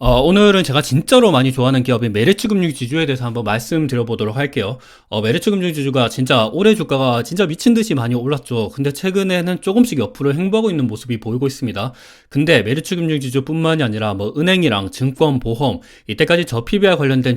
오늘은 제가 진짜로 많이 좋아하는 기업인 메리츠금융지주에 대해서 한번 말씀드려보도록 할게요. 메리츠금융지주가 진짜 올해 주가가 진짜 미친 듯이 많이 올랐죠. 근데 최근에는 조금씩 옆으로 행보하고 있는 모습이 보이고 있습니다. 근데 메리츠금융지주뿐만이 아니라 뭐 은행이랑 증권, 보험, 이때까지 저PBR 관련된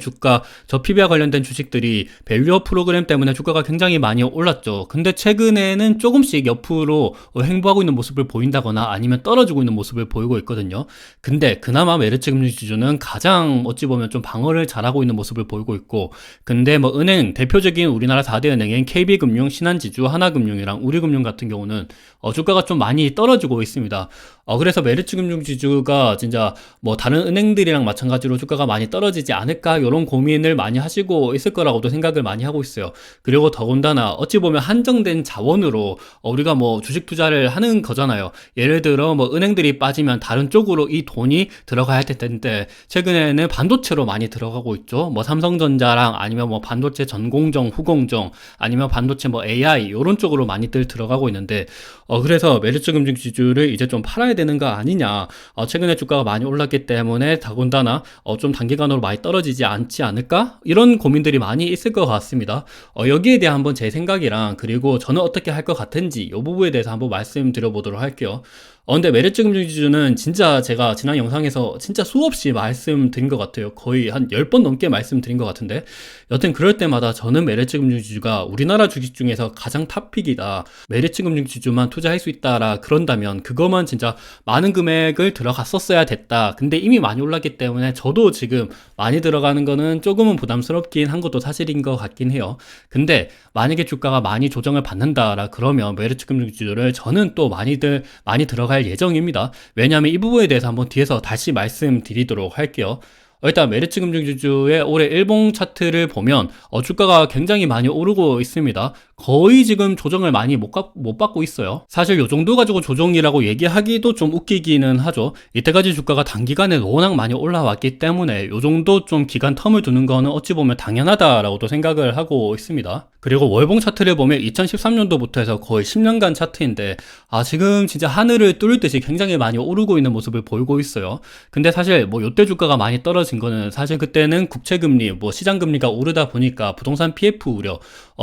저PBR 관련된 주식들이 밸류업 프로그램 때문에 주가가 굉장히 많이 올랐죠. 근데 최근에는 조금씩 옆으로 행보하고 있는 모습을 보인다거나 아니면 떨어지고 있는 모습을 보이고 있거든요. 근데 그나마 메리츠금융지주는 가장 어찌 보면 좀 방어를 잘하고 있는 모습을 보이고 있고, 근데 뭐 은행 대표적인 우리나라 4대 은행인 KB금융, 신한지주, 하나금융이랑 우리금융 같은 경우는 주가가 좀 많이 떨어지고 있습니다. 그래서 메리츠금융지주가 진짜 뭐 다른 은행들이랑 마찬가지로 주가가 많이 떨어지지 않을까 이런 고민을 많이 하시고 있을 거라고도 생각을 많이 하고 있어요. 그리고 더군다나 어찌 보면 한정된 자원으로 우리가 뭐 주식 투자를 하는 거잖아요. 예를 들어 뭐 은행들이 빠지면 다른 쪽으로 이 돈이 들어가야 될 텐데, 최근에는 반도체로 많이 들어가고 있죠. 뭐 삼성전자랑 아니면 뭐 반도체 전공정, 후공정, 아니면 반도체 뭐 AI 이런 쪽으로 많이들 들어가고 있는데, 그래서 메리츠금융지주를 이제 좀 팔아야 되는 거 아니냐. 최근에 주가가 많이 올랐기 때문에 더군다나 좀 단기간으로 많이 떨어지지 않지 않을까? 이런 고민들이 많이 있을 것 같습니다. 여기에 대한 한번 제 생각이랑, 그리고 저는 어떻게 할 것 같은지 이 부분에 대해서 한번 말씀드려 보도록 할게요. 근데 메리츠금융지주는 진짜 제가 지난 영상에서 진짜 수없이 말씀드린 것 같아요. 거의 한 10번 넘게 말씀드린 것 같은데, 여튼 그럴 때마다 저는 메리츠금융지주가 우리나라 주식 중에서 가장 탑픽이다, 메리츠금융지주만 투자할 수 있다라 그런다면 그거만 진짜 많은 금액을 들어갔었어야 됐다. 근데 이미 많이 올랐기 때문에 저도 지금 많이 들어가는 거는 조금은 부담스럽긴 한 것도 사실인 것 같긴 해요. 근데 만약에 주가가 많이 조정을 받는다라 그러면 메리츠금융지주를 저는 또 많이 들어갈 예정입니다. 왜냐하면 이 부분에 대해서 한번 뒤에서 다시 말씀드리도록 할게요. 일단 메리츠금융지주의 올해 일봉 차트를 보면 주가가 굉장히 많이 오르고 있습니다. 거의 지금 조정을 많이 못 받고 있어요. 사실 요 정도 가지고 조정이라고 얘기하기도 좀 웃기기는 하죠. 이때까지 주가가 단기간에 워낙 많이 올라왔기 때문에 요 정도 좀 기간 텀을 두는 거는 어찌 보면 당연하다라고도 생각을 하고 있습니다. 그리고 월봉 차트를 보면 2013년도부터 해서 거의 10년간 차트인데, 지금 진짜 하늘을 뚫을 듯이 굉장히 많이 오르고 있는 모습을 보이고 있어요. 근데 사실 뭐 요때 주가가 많이 떨어진 거는 사실 그때는 국채금리, 뭐 시장금리가 오르다 보니까 부동산 PF 우려,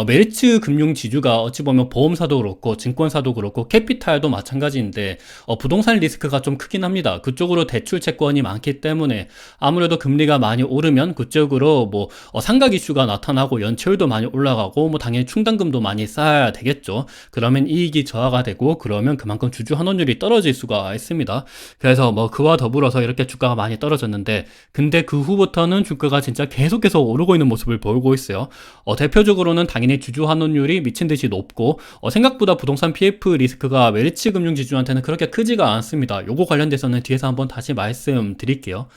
메리츠금융지주가 어찌 보면 보험사도 그렇고 증권사도 그렇고 캐피탈도 마찬가지인데 부동산 리스크가 좀 크긴 합니다. 그쪽으로 대출 채권이 많기 때문에 아무래도 금리가 많이 오르면 그쪽으로 뭐 상각 이슈가 나타나고 연체율도 많이 올라가고 뭐 당연히 충당금도 많이 쌓아야 되겠죠. 그러면 이익이 저하가 되고, 그러면 그만큼 주주 환원율이 떨어질 수가 있습니다. 그래서 뭐 그와 더불어서 이렇게 주가가 많이 떨어졌는데, 근데 그 후부터는 주가가 진짜 계속 오르고 있는 모습을 보이고 있어요. 대표적으로는 당연히 주주 환원율이 미친 듯이 높고, 생각보다 부동산 PF 리스크가 메리츠금융지주한테는 그렇게 크지가 않습니다. 요거 관련돼서는 뒤에서 한번 다시 말씀드릴게요.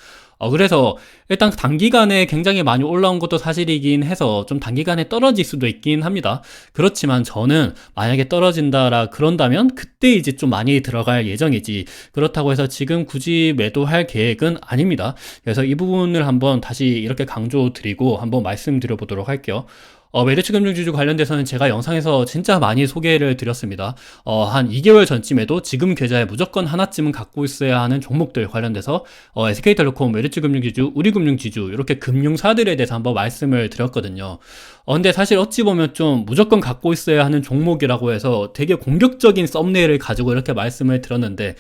그래서 일단 단기간에 굉장히 많이 올라온 것도 사실이긴 해서 좀 단기간에 떨어질 수도 있긴 합니다. 그렇지만 저는 만약에 떨어진다라 그런다면 그때 이제 좀 많이 들어갈 예정이지, 그렇다고 해서 지금 굳이 매도할 계획은 아닙니다. 그래서 이 부분을 한번 다시 이렇게 강조드리고 한번 말씀드려 보도록 할게요. 메리츠금융지주 관련돼서는 제가 영상에서 진짜 많이 소개를 드렸습니다. 한 2개월 전쯤에도 지금 계좌에 무조건 하나쯤은 갖고 있어야 하는 종목들 관련돼서 SK텔레콤, 메리츠금융지주, 우리금융지주 이렇게 금융사들에 대해서 한번 말씀을 드렸거든요. 근데 사실 어찌 보면 좀 무조건 갖고 있어야 하는 종목이라고 해서 되게 공격적인 썸네일을 가지고 이렇게 말씀을 드렸는데,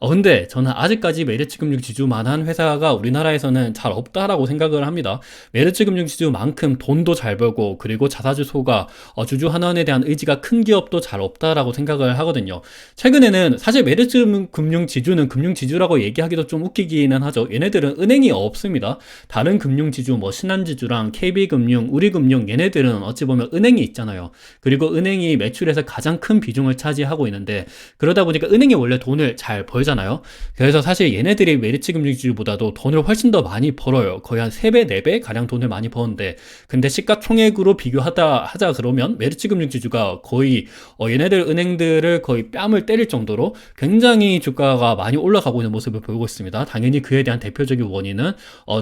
근데 저는 아직까지 메리츠금융지주만한 회사가 우리나라에서는 잘 없다라고 생각을 합니다. 메리츠금융지주만큼 돈도 잘 벌고, 그리고 자사주소가 주주 환원에 대한 의지가 큰 기업도 잘 없다라고 생각을 하거든요. 최근에는 사실 메리츠금융지주는 금융지주라고 얘기하기도 좀 웃기기는 하죠. 얘네들은 은행이 없습니다. 다른 금융지주 뭐 신한지주랑 KB금융, 우리금융, 얘네들은 어찌 보면 은행이 있잖아요. 그리고 은행이 매출에서 가장 큰 비중을 차지하고 있는데, 그러다 보니까 은행이 원래 돈을 잘 벌잖아요. 그래서 사실 얘네들이 메리츠금융지주보다도 돈을 훨씬 더 많이 벌어요. 거의 한 3배, 4배 가량 돈을 많이 버는데, 근데 시가총액으로 하자 그러면 메리츠금융지주가 거의 얘네들 은행들을 거의 뺨을 때릴 정도로 굉장히 주가가 많이 올라가고 있는 모습을 보이고 있습니다. 당연히 그에 대한 대표적인 원인은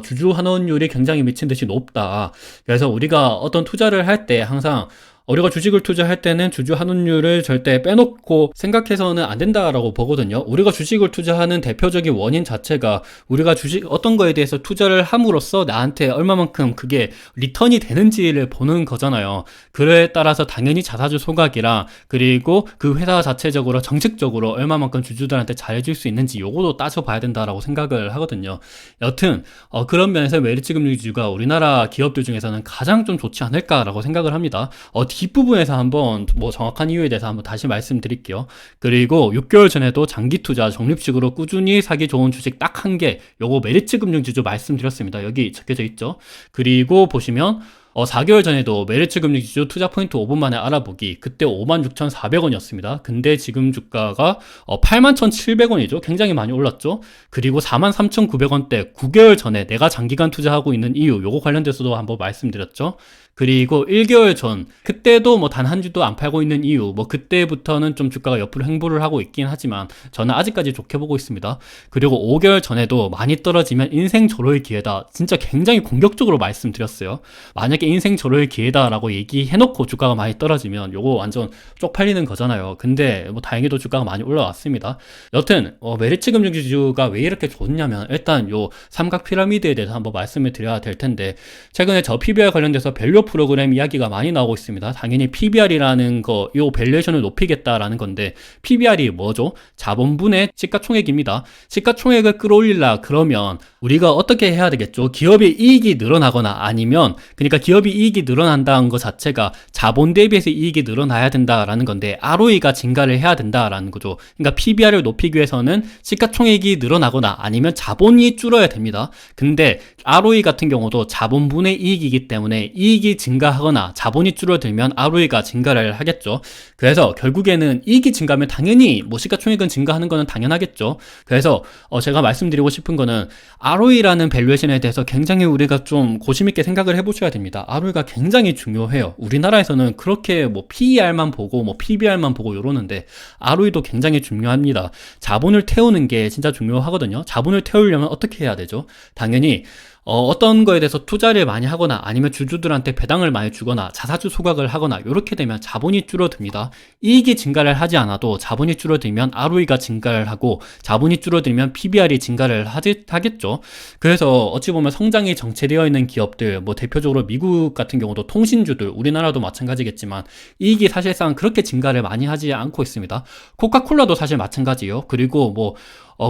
주주 환원율이 굉장히 미친 듯이 높다. 그래서 우리가 어떤 투자를 할 때 항상 우리가 주식을 투자할 때는 주주 환원율을 절대 빼놓고 생각해서는 안 된다라고 보거든요. 우리가 주식을 투자하는 대표적인 원인 자체가 우리가 주식 어떤 거에 대해서 투자를 함으로써 나한테 얼마만큼 그게 리턴이 되는지를 보는 거잖아요. 그에 따라서 당연히 자사주 소각이랑 그리고 그 회사 자체적으로 정책적으로 얼마만큼 주주들한테 잘해줄 수 있는지 요거도 따져봐야 된다라고 생각을 하거든요. 여튼 그런 면에서 메리츠 금융주주가 우리나라 기업들 중에서는 가장 좀 좋지 않을까라고 생각을 합니다. 뒷부분에서 한번 뭐 정확한 이유에 대해서 한번 다시 말씀드릴게요. 그리고 6개월 전에도 장기 투자 적립식으로 꾸준히 사기 좋은 주식 딱 한 개, 요거 메리츠 금융주주 말씀드렸습니다. 여기 적혀져 있죠. 그리고 보시면 4개월 전에도 메리츠 금융주주 투자 포인트 5분 만에 알아보기, 그때 56,400원이었습니다. 근데 지금 주가가 81,700원이죠. 굉장히 많이 올랐죠. 그리고 43,900원대 9개월 전에 내가 장기간 투자하고 있는 이유, 요거 관련돼서도 한번 말씀드렸죠. 그리고 1개월 전, 그때도 뭐 단 한 주도 안 팔고 있는 이유, 뭐 그때부터는 좀 주가가 옆으로 횡보를 하고 있긴 하지만 저는 아직까지 좋게 보고 있습니다. 그리고 5개월 전에도 많이 떨어지면 인생 절호의 기회다, 진짜 굉장히 공격적으로 말씀드렸어요. 만약에 인생 절호의 기회다라고 얘기해놓고 주가가 많이 떨어지면 요거 완전 쪽팔리는 거잖아요. 근데 뭐 다행히도 주가가 많이 올라왔습니다. 여튼 메리츠 금융주주가 왜 이렇게 좋냐면, 일단 요 삼각 피라미드에 대해서 한번 말씀을 드려야 될 텐데, 최근에 저 PBR 관련돼서 밸류 프로그램 이야기가 많이 나오고 있습니다. 당연히 PBR이라는 거, 요 밸류에이션을 높이겠다라는 건데, PBR이 뭐죠? 자본분의 시가총액입니다. 시가총액을 끌어올리려 그러면 우리가 어떻게 해야 되겠죠? 기업의 이익이 늘어나거나, 아니면 그러니까 기업이 이익이 늘어난다는 것 자체가 자본 대비해서 이익이 늘어나야 된다라는 건데, ROE가 증가를 해야 된다라는 거죠. 그러니까 PBR을 높이기 위해서는 시가총액이 늘어나거나 아니면 자본이 줄어야 됩니다. 근데 ROE 같은 경우도 자본분의 이익이기 때문에 이익이 증가하거나 자본이 줄어들면 ROE가 증가를 하겠죠. 그래서 결국에는 이익이 증가하면 당연히 뭐 시가총액은 증가하는 거는 당연하겠죠. 그래서 제가 말씀드리고 싶은 거는, ROE라는 밸류에이션에 대해서 굉장히 우리가 좀 고심 있게 생각을 해보셔야 됩니다. ROE가 굉장히 중요해요. 우리나라에서는 그렇게 뭐 PER만 보고 뭐 PBR만 보고 이러는데, ROE도 굉장히 중요합니다. 자본을 태우는 게 진짜 중요하거든요. 자본을 태우려면 어떻게 해야 되죠? 당연히 어떤 거에 대해서 투자를 많이 하거나 아니면 주주들한테 배당을 많이 주거나 자사주 소각을 하거나, 이렇게 되면 자본이 줄어듭니다. 이익이 증가를 하지 않아도 자본이 줄어들면 ROE가 증가를 하고, 자본이 줄어들면 PBR이 증가를 하겠죠. 그래서 어찌 보면 성장이 정체되어 있는 기업들, 뭐 대표적으로 미국 같은 경우도 통신주들, 우리나라도 마찬가지겠지만 이익이 사실상 그렇게 증가를 많이 하지 않고 있습니다. 코카콜라도 사실 마찬가지예요. 그리고 뭐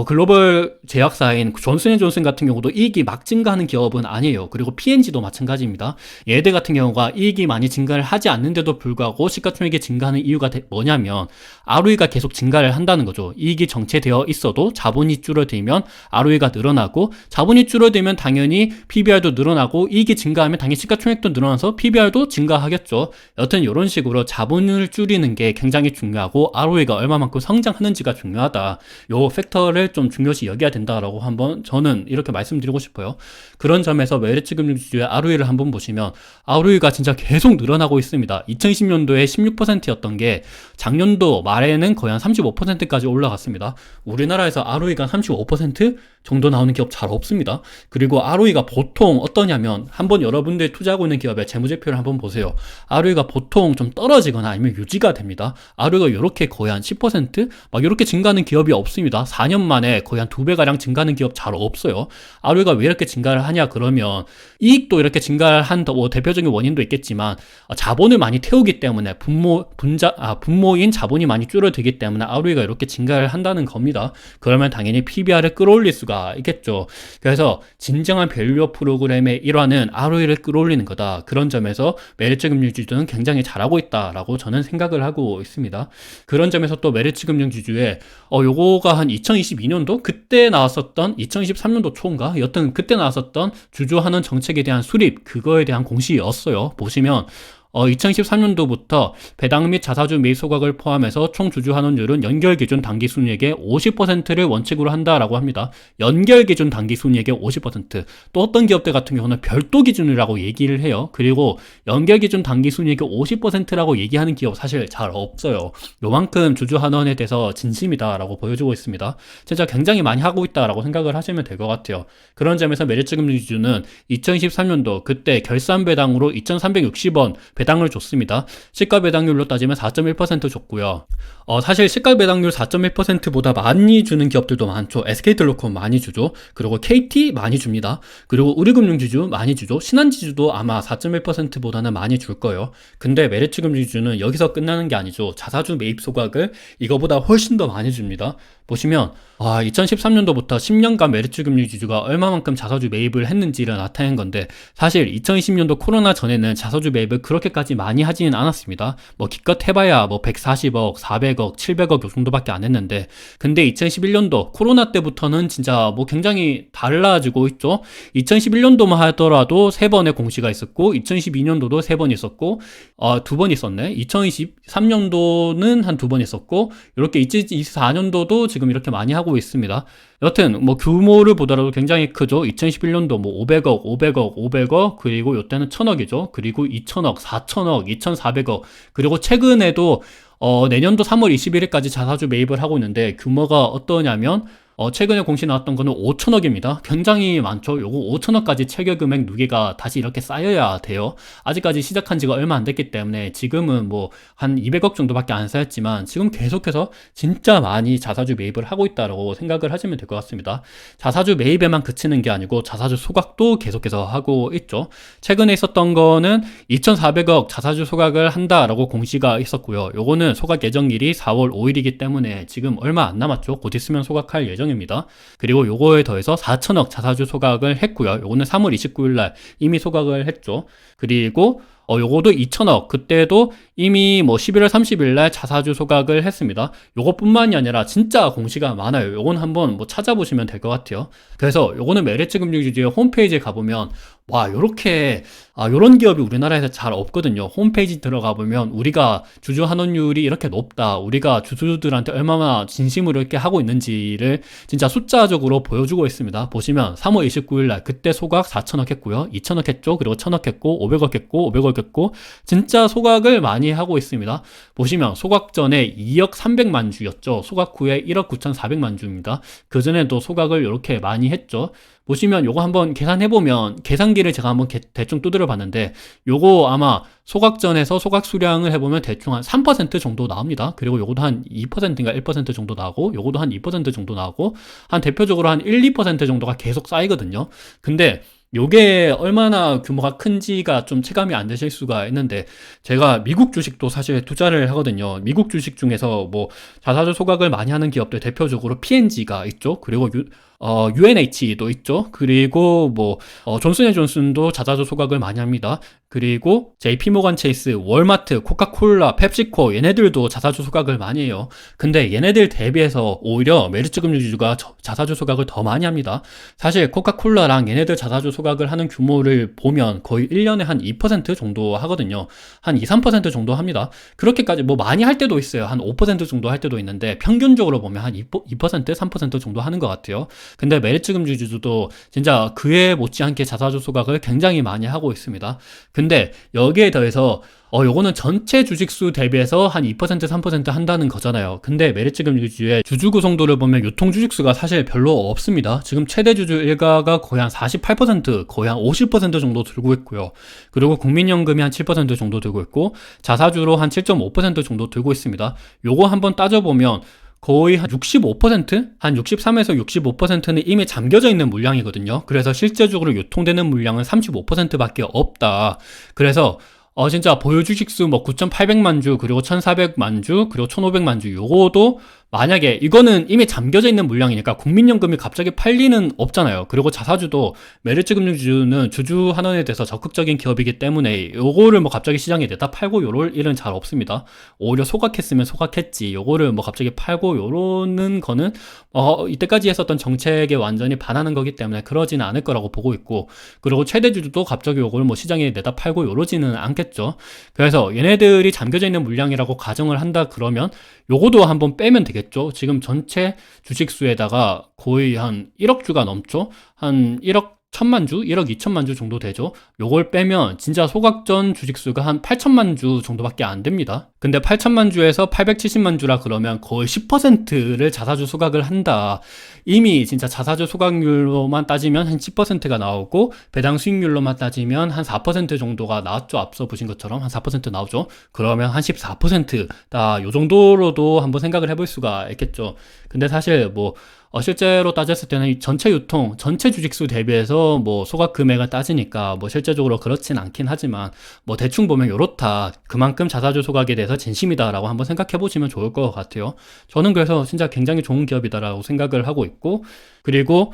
글로벌 제약사인 존슨앤존슨 같은 경우도 이익이 막 증가하는 기업은 아니에요. 그리고 P&G도 마찬가지입니다. 얘들 같은 경우가 이익이 많이 증가를 하지 않는데도 불구하고 시가총액이 증가하는 이유가 뭐냐면, ROE가 계속 증가를 한다는 거죠. 이익이 정체되어 있어도 자본이 줄어들면 ROE가 늘어나고, 자본이 줄어들면 당연히 PBR도 늘어나고, 이익이 증가하면 당연히 시가총액도 늘어나서 PBR도 증가하겠죠. 여튼 이런 식으로 자본을 줄이는 게 굉장히 중요하고, ROE가 얼마만큼 성장하는지가 중요하다. 요 팩터를 좀 중요시 여겨야 된다라고 한번 저는 이렇게 말씀드리고 싶어요. 그런 점에서 메리츠 금융주주의 ROE를 한번 보시면 ROE가 진짜 계속 늘어나고 있습니다. 2020년도에 16%였던 게 작년도 말에는 거의 한 35%까지 올라갔습니다. 우리나라에서 ROE가 35% 정도 나오는 기업 잘 없습니다. 그리고 ROE가 보통 어떠냐면, 한번 여러분들이 투자하고 있는 기업의 재무제표를 한번 보세요. ROE가 보통 좀 떨어지거나 아니면 유지가 됩니다. ROE가 이렇게 거의 한 10% 막 이렇게 증가하는 기업이 없습니다. 4년 만에 거의 한 2배가량 증가하는 기업 잘 없어요. ROE가 왜 이렇게 증가를 하냐 그러면, 이익도 이렇게 증가를 한 뭐 대표적인 원인도 있겠지만, 자본을 많이 태우기 때문에 분모인 자본이 많이 줄어들기 때문에 ROE가 이렇게 증가를 한다는 겁니다. 그러면 당연히 PBR을 끌어올릴 수가 있겠죠. 그래서 진정한 밸류 프로그램의 일환은 ROE를 끌어올리는 거다. 그런 점에서 메리츠 금융주주는 굉장히 잘하고 있다라고 저는 생각을 하고 있습니다. 그런 점에서 또 메리츠 금융주주의 요거가 한 2022년도 그때 나왔었던 2023년도 초인가 여튼 그때 나왔었던 주주환원 정책에 대한 수립, 그거에 대한 공시였어요. 보시면 2013년도부터 배당 및 자사주 매입 소각을 포함해서 총 주주 환원율은 연결 기준 당기 순이익의 50%를 원칙으로 한다라고 합니다. 연결 기준 당기 순이익의 50%. 또 어떤 기업들 같은 경우는 별도 기준이라고 얘기를 해요. 그리고 연결 기준 당기 순이익의 50%라고 얘기하는 기업 사실 잘 없어요. 요만큼 주주 환원에 대해서 진심이다라고 보여주고 있습니다. 진짜 굉장히 많이 하고 있다라고 생각을 하시면 될 것 같아요. 그런 점에서 메리츠 금융주주는 2023년도 그때 결산 배당으로 2,360원 배당을 줬습니다. 시가 배당률로 따지면 4.1% 줬고요. 사실 시가 배당률 4.1%보다 많이 주는 기업들도 많죠. SK텔레콤 많이 주죠. 그리고 KT 많이 줍니다. 그리고 우리금융지주 많이 주죠. 신한지주도 아마 4.1%보다는 많이 줄 거예요. 근데 메리츠금융지주는 여기서 끝나는 게 아니죠. 자사주 매입 소각을 이거보다 훨씬 더 많이 줍니다. 보시면 2013년도부터 10년간 메리츠금융지주가 얼마만큼 자사주 매입을 했는지를 나타낸 건데, 사실 2020년도 코로나 전에는 자사주 매입을 그렇게까지 많이 하지는 않았습니다. 뭐 기껏 해봐야 뭐 140억, 400억, 700억 요 정도밖에 안 했는데, 근데 2011년도 코로나 때부터는 진짜 뭐 굉장히 달라지고 있죠. 2011년도만 하더라도 3번의 공시가 있었고, 2012년도도 3번 있었고, 2번 있었네. 2023년도는 한 2번 있었고, 이렇게 2024년도도 지금 이렇게 많이 하고 있습니다. 여튼 뭐 규모를 보더라도 굉장히 크죠. 2011년도 뭐 500억, 500억, 500억, 그리고 이때는 1000억이죠. 그리고 2000억, 4000억, 2400억, 그리고 최근에도 내년도 3월 21일까지 자사주 매입을 하고 있는데, 규모가 어떠냐면 최근에 공시 나왔던 거는 5천억입니다. 굉장히 많죠. 요거 5천억까지 체결 금액 누계가 다시 이렇게 쌓여야 돼요. 아직까지 시작한 지가 얼마 안 됐기 때문에 지금은 뭐 한 200억 정도밖에 안 쌓였지만, 지금 계속해서 진짜 많이 자사주 매입을 하고 있다고 생각을 하시면 될 것 같습니다. 자사주 매입에만 그치는 게 아니고 자사주 소각도 계속해서 하고 있죠. 최근에 있었던 거는 2,400억 자사주 소각을 한다라고 공시가 있었고요. 요거는 소각 예정일이 4월 5일이기 때문에 지금 얼마 안 남았죠. 곧 있으면 소각할 예정입니다. 그리고 요거에 더해서 4천억 자사주 소각을 했고요. 요거는 3월 29일 날 이미 소각을 했죠. 그리고 요거도 2천억, 그때도 이미 뭐 11월 30일 날 자사주 소각을 했습니다. 요것뿐만이 아니라 진짜 공시가 많아요. 요건 한번 뭐 찾아보시면 될 것 같아요. 그래서 요거는 메리츠금융지주의 홈페이지에 가보면 요렇게 요런 기업이 우리나라에서 잘 없거든요. 홈페이지 들어가 보면 우리가 주주 환원율이 이렇게 높다, 우리가 주주들한테 얼마나 진심으로 이렇게 하고 있는지를 진짜 숫자적으로 보여주고 있습니다. 보시면 3월 29일 날 그때 소각 4천억 했고요, 2천억 했죠, 그리고 1천억 했고, 500억 했고, 500억 했고, 진짜 소각을 많이 하고 있습니다. 보시면 소각 전에 2억 300만 주였죠. 소각 후에 1억 9,400만 주입니다. 그 전에도 소각을 이렇게 많이 했죠. 보시면 요거 한번 계산해보면, 계산기를 제가 한번 대충 두드려 봤는데, 요거 아마 소각전에서 소각 수량을 해보면 대충 한 3% 정도 나옵니다. 그리고 요거도 한 2%인가 1% 정도 나오고, 요거도 한 2% 정도 나오고, 한 대표적으로 한 1, 2% 정도가 계속 쌓이거든요. 근데 요게 얼마나 규모가 큰지가 좀 체감이 안 되실 수가 있는데, 제가 미국 주식도 사실 투자를 하거든요. 미국 주식 중에서 뭐 자사주 소각을 많이 하는 기업들 대표적으로 P&G가 있죠. 그리고 UNH도 있죠. 그리고 뭐 존슨앤존슨도 자사주 소각을 많이 합니다. 그리고 JP모건 체이스, 월마트, 코카콜라, 펩시코, 얘네들도 자사주 소각을 많이 해요. 근데 얘네들 대비해서 오히려 메리츠금융지주가 자사주 소각을 더 많이 합니다. 사실 코카콜라랑 얘네들 자사주 소각을 하는 규모를 보면 거의 1년에 한 2% 정도 하거든요. 한 2, 3% 정도 합니다. 그렇게까지 뭐 많이 할 때도 있어요. 한 5% 정도 할 때도 있는데, 평균적으로 보면 한 2%, 3% 정도 하는 것 같아요. 근데 메리츠금융지주도 진짜 그에 못지않게 자사주 소각을 굉장히 많이 하고 있습니다. 근데 여기에 더해서 요거는 전체 주식수 대비해서 한 2%, 3% 한다는 거잖아요. 근데 메리츠금융지주의 주주 구성도를 보면 유통 주식수가 사실 별로 없습니다. 지금 최대 주주 일가가 거의 한 48%, 거의 한 50% 정도 들고 있고요. 그리고 국민연금이 한 7% 정도 들고 있고, 자사주로 한 7.5% 정도 들고 있습니다. 요거 한번 따져보면 거의 한 65%? 한 63에서 65%는 이미 잠겨져 있는 물량이거든요. 그래서 실제적으로 유통되는 물량은 35%밖에 없다. 그래서 진짜 보유 주식수 뭐 9,800만 주, 그리고 1,400만 주, 그리고 1,500만 주, 요거도 만약에 이거는 이미 잠겨져 있는 물량이니까 국민연금이 갑자기 팔 리는 없잖아요. 그리고 자사주도 메리츠금융지주는 주주 환원에 대해서 적극적인 기업이기 때문에 요거를 뭐 갑자기 시장에 내다 팔고 요럴 일은 잘 없습니다. 오히려 소각했으면 소각했지, 요거를 뭐 갑자기 팔고 요러는 거는 이때까지 했었던 정책에 완전히 반하는 거기 때문에 그러지는 않을 거라고 보고 있고, 그리고 최대 주주도 갑자기 요걸 뭐 시장에 내다 팔고 요러지는 않겠죠. 그래서 얘네들이 잠겨져 있는 물량이라고 가정을 한다 그러면 요거도 한번 빼면 되겠죠. 지금 전체 주식수에다가 거의 한 1억 주가 넘죠. 한 1억 천만 주, 1억 2천만 주 정도 되죠. 요걸 빼면 진짜 소각전 주식수가 한 8천만 주 정도밖에 안 됩니다. 근데 8천만 주에서 870만 주라 그러면 거의 10%를 자사주 소각을 한다. 이미 진짜 자사주 소각률로만 따지면 한 10%가 나오고 배당 수익률로만 따지면 한 4% 정도가 나왔죠. 앞서 보신 것처럼 한 4% 나오죠. 그러면 한 14%다. 요 정도로도 한번 생각을 해볼 수가 있겠죠. 근데 사실 뭐 실제로 따졌을 때는 전체 유통, 전체 주식수 대비해서 뭐 소각 금액을 따지니까 뭐 실제적으로 그렇진 않긴 하지만 뭐 대충 보면 요렇다. 그만큼 자사주 소각에 대해서 진심이다라고 한번 생각해 보시면 좋을 것 같아요. 저는 그래서 진짜 굉장히 좋은 기업이다라고 생각을 하고 있고, 그리고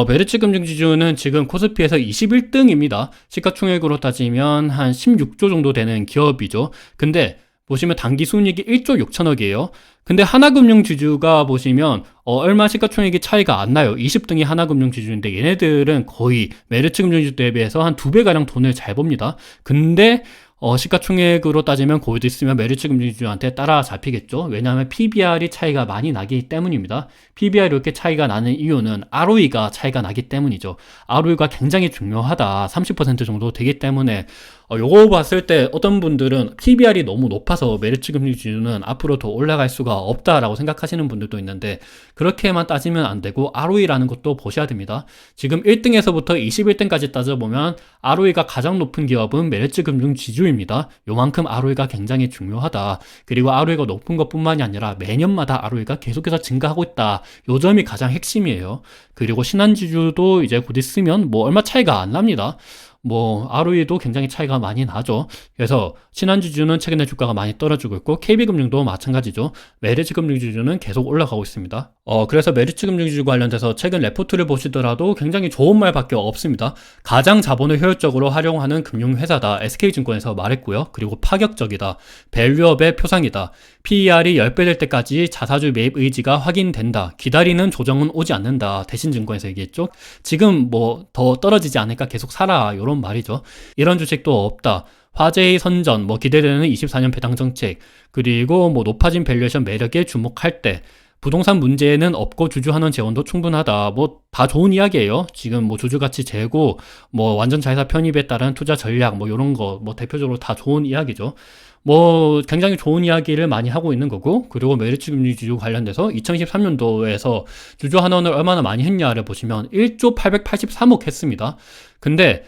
메리츠 금융지주는 지금 코스피에서 21등입니다. 시가총액으로 따지면 한 16조 정도 되는 기업이죠. 근데 보시면 당기순이익이 1조 6천억이에요. 근데 하나금융지주가 보시면 얼마 시가총액이 차이가 안 나요. 20등이 하나금융지주인데 얘네들은 거의 메리츠 금융지주 대비해서 한 2배가량 돈을 잘 법니다. 근데 시가총액으로 따지면 곧 있으면 메리츠 금융지주한테 따라잡히겠죠. 왜냐하면 PBR이 차이가 많이 나기 때문입니다. PBR이 이렇게 차이가 나는 이유는 ROE가 차이가 나기 때문이죠. ROE가 굉장히 중요하다. 30% 정도 되기 때문에 요거 봤을 때 어떤 분들은 PBR이 너무 높아서 메리츠 금융지주는 앞으로 더 올라갈 수가 없다라고 생각하시는 분들도 있는데, 그렇게만 따지면 안 되고 ROE라는 것도 보셔야 됩니다. 지금 1등에서부터 21등까지 따져보면 ROE가 가장 높은 기업은 메리츠 금융지주입니다. 요만큼 ROE가 굉장히 중요하다. 그리고 ROE가 높은 것뿐만이 아니라 매년마다 ROE가 계속해서 증가하고 있다. 요 점이 가장 핵심이에요. 그리고 신한지주도 이제 곧 있으면 뭐 얼마 차이가 안 납니다. 뭐 ROE도 굉장히 차이가 많이 나죠. 그래서 신한지주는 최근에 주가가 많이 떨어지고 있고, KB금융도 마찬가지죠. 메리츠금융지주는 계속 올라가고 있습니다. 그래서 메리츠금융지주 관련돼서 최근 레포트를 보시더라도 굉장히 좋은 말밖에 없습니다. 가장 자본을 효율적으로 활용하는 금융회사다. SK증권에서 말했고요. 그리고 파격적이다. 밸류업의 표상이다. PER이 10배 될 때까지 자사주 매입 의지가 확인된다. 기다리는 조정은 오지 않는다. 대신증권에서 얘기했죠. 지금 뭐 더 떨어지지 않을까, 계속 사라, 이런 말이죠. 이런 주식도 없다. 화제의 선전, 뭐 기대되는 24년 배당 정책, 그리고 뭐 높아진 밸류에이션 매력에 주목할 때, 부동산 문제는 없고 주주환원 재원도 충분하다. 뭐 다 좋은 이야기예요. 지금 뭐 주주가치 재고, 뭐 완전 자회사 편입에 따른 투자 전략, 뭐 이런 거 뭐 대표적으로 다 좋은 이야기죠. 뭐 굉장히 좋은 이야기를 많이 하고 있는 거고, 그리고 메리츠 금융지주 관련돼서 2023년도에서 주주환원을 얼마나 많이 했냐를 보시면 1조 883억 했습니다. 근데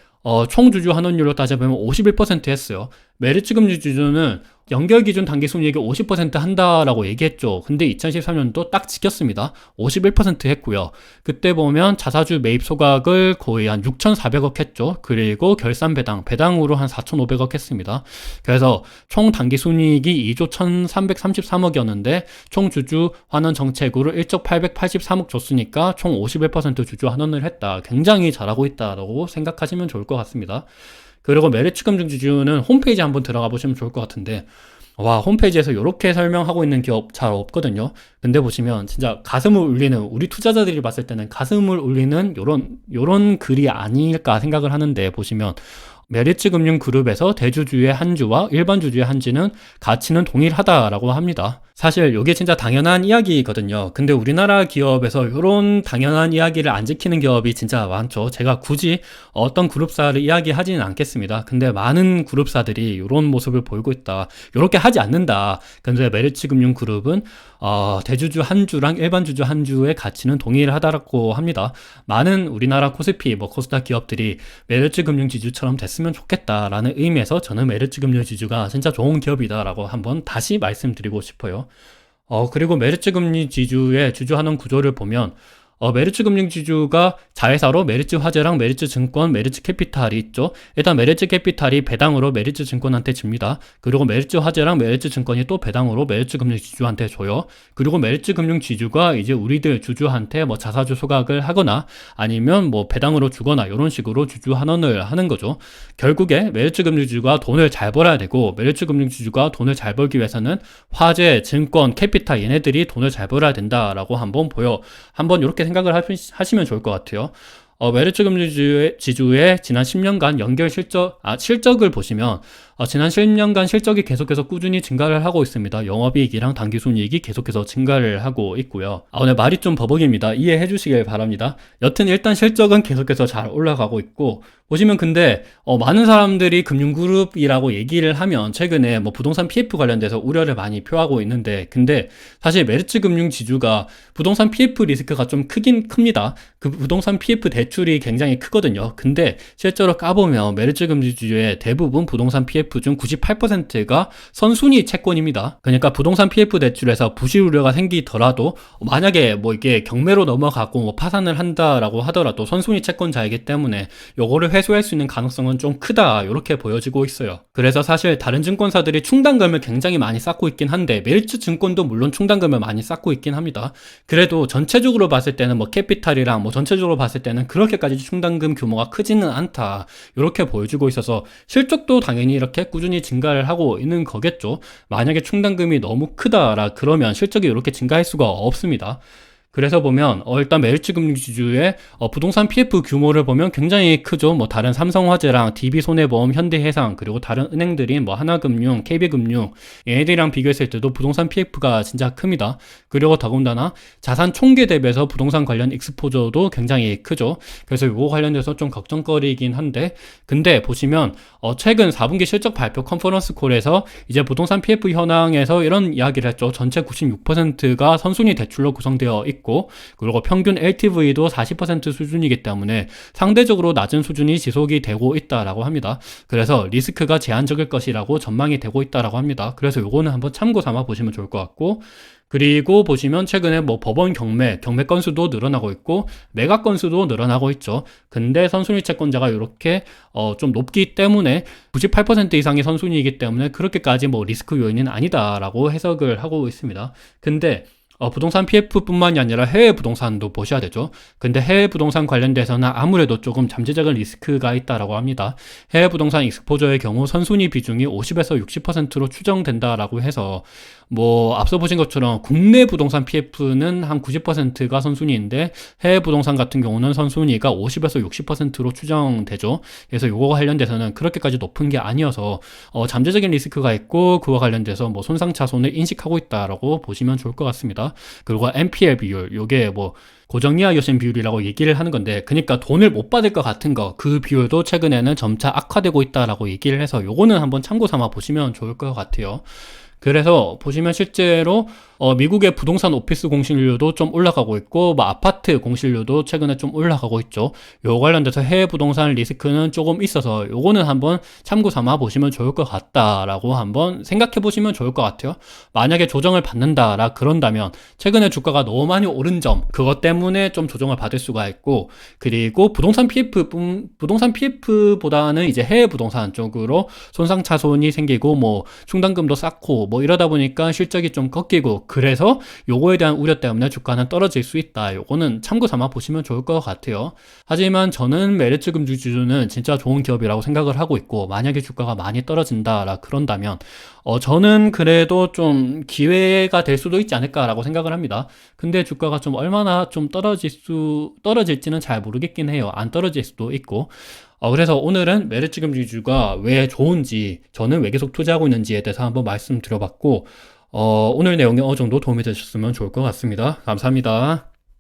총 주주 환원율로 따져보면 51% 했어요. 메리츠 금융지주는 연결 기준 당기순이익이 50% 한다라고 얘기했죠. 근데 2013년도 딱 지켰습니다. 51% 했고요. 그때 보면 자사주 매입 소각을 거의 한 6,400억 했죠. 그리고 결산 배당으로 한 4,500억 했습니다. 그래서 총 당기순이익이 2조 1,333억이었는데 총 주주 환원 정책으로 1조 883억 줬으니까 총 51% 주주 환원을 했다. 굉장히 잘하고 있다라고 생각하시면 좋을 것 같습니다. 그리고 메리츠 금융지주는 홈페이지 한번 들어가 보시면 좋을 것 같은데, 와, 홈페이지에서 이렇게 설명하고 있는 기업 잘 없거든요. 근데 보시면 진짜 가슴을 울리는, 우리 투자자들이 봤을 때는 가슴을 울리는 요런 글이 아닐까 생각을 하는데, 보시면 메리츠 금융그룹에서 대주주의 한 주와 일반 주주의 한 주는 가치는 동일하다라고 합니다. 사실 이게 진짜 당연한 이야기거든요. 근데 우리나라 기업에서 이런 당연한 이야기를 안 지키는 기업이 진짜 많죠. 제가 굳이 어떤 그룹사를 이야기하지는 않겠습니다. 근데 많은 그룹사들이 이런 모습을 보이고 있다. 이렇게 하지 않는다. 근데 메리츠 금융그룹은 대주주 한 주랑 일반 주주 한 주의 가치는 동일하다고 합니다. 많은 우리나라 코스피, 뭐 코스닥 기업들이 메리츠 금융지주처럼 됐으면 좋겠다라는 의미에서 저는 메리츠 금융지주가 진짜 좋은 기업이다라고 한번 다시 말씀드리고 싶어요. 그리고 메리츠 금융지주의 주주환원 구조를 보면 메리츠 금융지주가 자회사로 메리츠 화재랑 메리츠 증권, 메리츠 캐피탈이 있죠. 일단 메리츠 캐피탈이 배당으로 메리츠 증권한테 줍니다. 그리고 메리츠 화재랑 메리츠 증권이 또 배당으로 메리츠 금융지주한테 줘요. 그리고 메리츠 금융지주가 이제 우리들 주주한테 뭐 자사주 소각을 하거나 아니면 뭐 배당으로 주거나 이런 식으로 주주 환원을 하는 거죠. 결국에 메리츠 금융지주가 돈을 잘 벌어야 되고, 메리츠 금융지주가 돈을 잘 벌기 위해서는 화재, 증권, 캐피탈 얘네들이 돈을 잘 벌어야 된다라고 한번 이렇게 생각을 하시면 좋을 것 같아요. 메리츠 금융지주의 지난 10년간 연결 실적을 보시면 지난 10년간 실적이 계속해서 꾸준히 증가를 하고 있습니다. 영업이익이랑 당기순이익이 계속해서 증가를 하고 있고요. 오늘 말이 좀 버벅입니다. 이해해 주시길 바랍니다. 여튼 일단 실적은 계속해서 잘 올라가고 있고, 보시면 근데 많은 사람들이 금융그룹이라고 얘기를 하면 최근에 뭐 부동산 PF 관련돼서 우려를 많이 표하고 있는데, 근데 사실 메리츠 금융지주가 부동산 PF 리스크가 좀 크긴 큽니다. 그 부동산 PF 대출이 굉장히 크거든요. 근데 실제로 까보면 메리츠 금융지주의 대부분 부동산 PF 중 98%가 선순위 채권입니다. 그러니까 부동산 PF 대출에서 부실 우려가 생기더라도 만약에 뭐 이게 경매로 넘어가고 뭐 파산을 한다라고 하더라도 선순위 채권자이기 때문에 요거를 회수할 수 있는 가능성은 좀 크다, 이렇게 보여지고 있어요. 그래서 사실 다른 증권사들이 충당금을 굉장히 많이 쌓고 있긴 한데, 메리츠 증권도 물론 충당금을 많이 쌓고 있긴 합니다. 그래도 전체적으로 봤을 때는 뭐 캐피탈이랑 뭐 전체적으로 봤을 때는 그렇게까지 충당금 규모가 크지는 않다, 이렇게 보여주고 있어서 실적도 당연히 이렇게 꾸준히 증가를 하고 있는 거겠죠. 만약에 충당금이 너무 크다라 그러면 실적이 이렇게 증가할 수가 없습니다. 그래서 보면 일단 메리츠 금융지주의 부동산 PF 규모를 보면 굉장히 크죠. 뭐 다른 삼성화재랑 DB손해보험, 현대해상, 그리고 다른 은행들인 뭐 하나금융, KB금융, 얘네들이랑 비교했을 때도 부동산 PF가 진짜 큽니다. 그리고 더군다나 자산 총계 대비해서 부동산 관련 익스포저도 굉장히 크죠. 그래서 이거 관련돼서 좀 걱정거리이긴 한데, 근데 보시면 최근 4분기 실적 발표 컨퍼런스 콜에서 이제 부동산 PF 현황에서 이런 이야기를 했죠. 전체 96%가 선순위 대출로 구성되어 있고, 그리고 평균 LTV도 40% 수준이기 때문에 상대적으로 낮은 수준이 지속이 되고 있다라고 합니다. 그래서 리스크가 제한적일 것이라고 전망이 되고 있다라고 합니다. 그래서 요거는 한번 참고 삼아 보시면 좋을 것 같고, 그리고 보시면 최근에 뭐 법원 경매 건수도 늘어나고 있고 매각 건수도 늘어나고 있죠. 근데 선순위 채권자가 이렇게 좀 높기 때문에 98% 이상이 선순위이기 때문에 그렇게까지 뭐 리스크 요인은 아니다라고 해석을 하고 있습니다. 근데 부동산 PF뿐만이 아니라 해외 부동산도 보셔야 되죠. 근데 해외 부동산 관련돼서는 아무래도 조금 잠재적인 리스크가 있다라고 합니다. 해외 부동산 익스포저의 경우 선순위 비중이 50에서 60%로 추정된다라고 해서, 뭐 앞서 보신 것처럼 국내 부동산 PF는 한 90%가 선순위인데 해외 부동산 같은 경우는 선순위가 50에서 60%로 추정되죠. 그래서 요거 관련돼서는 그렇게까지 높은 게 아니어서 잠재적인 리스크가 있고, 그와 관련돼서 뭐 손상 차손을 인식하고 있다라고 보시면 좋을 것 같습니다. 그리고 NPL 비율, 요게 뭐 고정이하 요신 비율이라고 얘기를 하는 건데, 그러니까 돈을 못 받을 것 같은 그 비율도 최근에는 점차 악화되고 있다라고 얘기를 해서 요거는 한번 참고 삼아 보시면 좋을 것 같아요. 그래서 보시면 실제로 미국의 부동산 오피스 공실률도 좀 올라가고 있고, 뭐 아파트 공실률도 최근에 좀 올라가고 있죠. 요 관련돼서 해외 부동산 리스크는 조금 있어서 요거는 한번 참고 삼아 보시면 좋을 것 같다라고 한번 생각해 보시면 좋을 것 같아요. 만약에 조정을 받는다라 그런다면 최근에 주가가 너무 많이 오른 점, 그것 때문에 좀 조정을 받을 수가 있고, 그리고 부동산 PF보다는 이제 해외 부동산 쪽으로 손상 차손이 생기고 뭐 충당금도 쌓고 뭐 이러다 보니까 실적이 좀 꺾이고, 그래서 요거에 대한 우려 때문에 주가는 떨어질 수 있다. 요거는 참고 삼아 보시면 좋을 것 같아요. 하지만 저는 메리츠 금융지주는 진짜 좋은 기업이라고 생각을 하고 있고, 만약에 주가가 많이 떨어진다라 그런다면 저는 그래도 좀 기회가 될 수도 있지 않을까라고 생각을 합니다. 근데 주가가 좀 얼마나 좀 떨어질지는 잘 모르겠긴 해요. 안 떨어질 수도 있고. 그래서 오늘은 메리츠 금융지주가 왜 좋은지, 저는 왜 계속 투자하고 있는지에 대해서 한번 말씀드려봤고, 오늘 내용이 어느 정도 도움이 되셨으면 좋을 것 같습니다. 감사합니다.